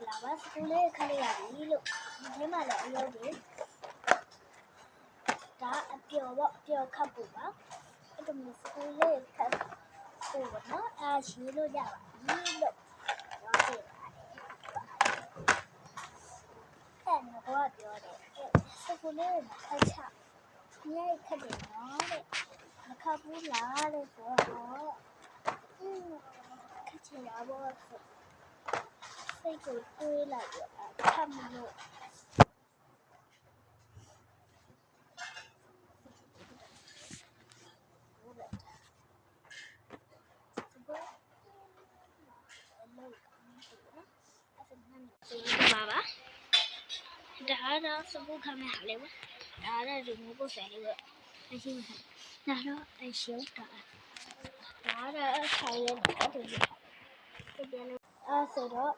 လာပါစကူလေးခက်လိုက်ရပြီလို့ဒီထဲမှာလည်းအလုပ်တွေဒါအပျော်ပေါ့ပျော်ခတ်ဖို့ပါအဲ့ဒါမျိုးစကူလေးခက်ဖို့ပေါ့နော်အားရှိလို့ရပါပြီလို့ပြောပြပါတယ်အဲ့တော့ပြောတယ်စကူလေးခက်ချမြိုက်ခက်တယ်နော်တဲ့မခက်ဘူးလားတဲ့ဆိုတော့ခက်ချင်ရပါစိတ်ကိုတွေးလိုက်ရခက်မလို့ပါပါဒါတော့စပုတ်ခမဲ့ဟာလေးပါဒါတော့ဒီမျိုးပုတ်ဆယ်လေးပဲအရှင်းဒါတော့အရှင်းတာဒါတော့ဆိုင်ရတဲ့ဒီပြန်လို့ဆိုတော့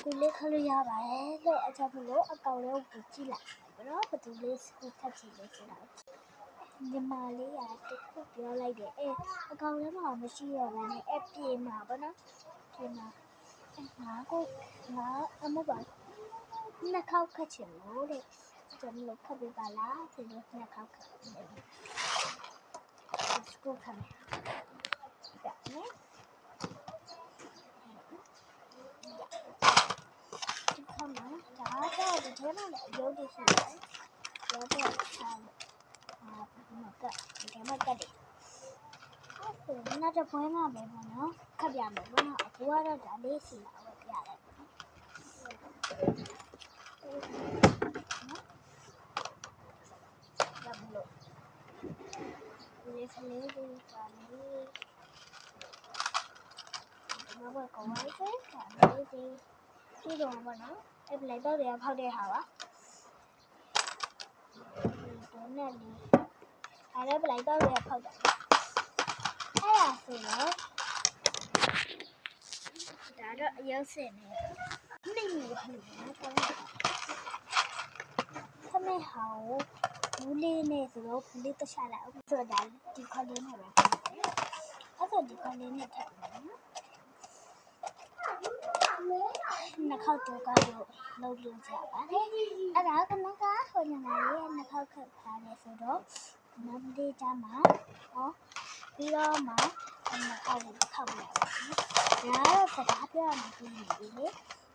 ကူလေးခလို့ရပါတယ်လို့အချောင်းလို့အကောင်လေးကိုကြည့်လိုက်ဘယ်တော့ဘသူလေးစကူထပ်ချင်လဲဆိုတာညီမလေးကတခုပြောလိုက်တယ်အကောင်လေးမှာမရှိရဘဲနဲ့အပြေမှာပေါ့နော်ပြေမှာငါအမပါနှစ်ခေါက်ခတ်ချင်လို့တဲ့ကျွန်တော်ခတ်ပြပါလားဆိုတော့နှစ်ခေါက်ခတ်တယ်စကူခတ်မယ်ဒါနဲ့ဒီခတ်မှာဒါတော့ဒီထဲမှာလည်းရုပ်တည်ရှိတယ်ရုပ်တော့ထားဒီထဲမှာကတ်တယ်အဲ့ဒါနောက်တစ်ပွဲမှာပဲပေါ့နော်ခတ်ပြမယ်ပေါ့နော်အခုကတော့ဒါလေးစီလာပဲပြရတယ်လေးစလေးလေးကလေးဘာပဲကောင်းလဲကလေးဒီတော့ဘာနော်အဲ့လိုက်တော့ရဖောက်တဲ့ဟာပါဒီနဲ့လေးအဲ့ဒါလိုက်တော့ရဖောက်တယ်အဲ့ဒါဆိုတော့ဒါတော့အရောက်စင်နေနေနေဟိုခမဲဟောဘူးလေးနဲ့ဆိုတော့ဘူးလေးတခြားလိုက်အောင်ဆိုတော့ဒီခွက်လေးနဲ့ပဲအဲ့ဒါဒီခွက်လေးနဲ့ထည့်မယ်နော်နှစ်ခေါက်တော့ကတော့လုပ်လို့ကြပါတယ်အဲ့ဒါကနကဟိုညီမလေးနှစ်ခေါက်ခတ်ထားတယ်ဆိုတော့နောက်ဒီကြမှာဟောပြီးတော့မှနှစ်ခေါက်ကိုခောက်လိုက်ပါနော်ဒါတော့စကားပြောရမှာပြီးနေပြီလေ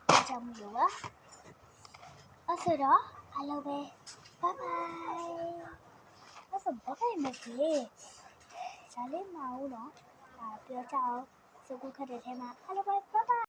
အကြောင်းလို့ပါအဲ့ဆိုတော့အားလုံးပဲဘိုင်ဘိုင်အဲ့ဆိုဘိုင်ဘိုင်မယ်ကြီးဒါလေးမအောင်တော့ပြောကြအောင်စကူခတ်တဲ့ထဲမှာအားလုံးပဲဘိုင်ဘိုင်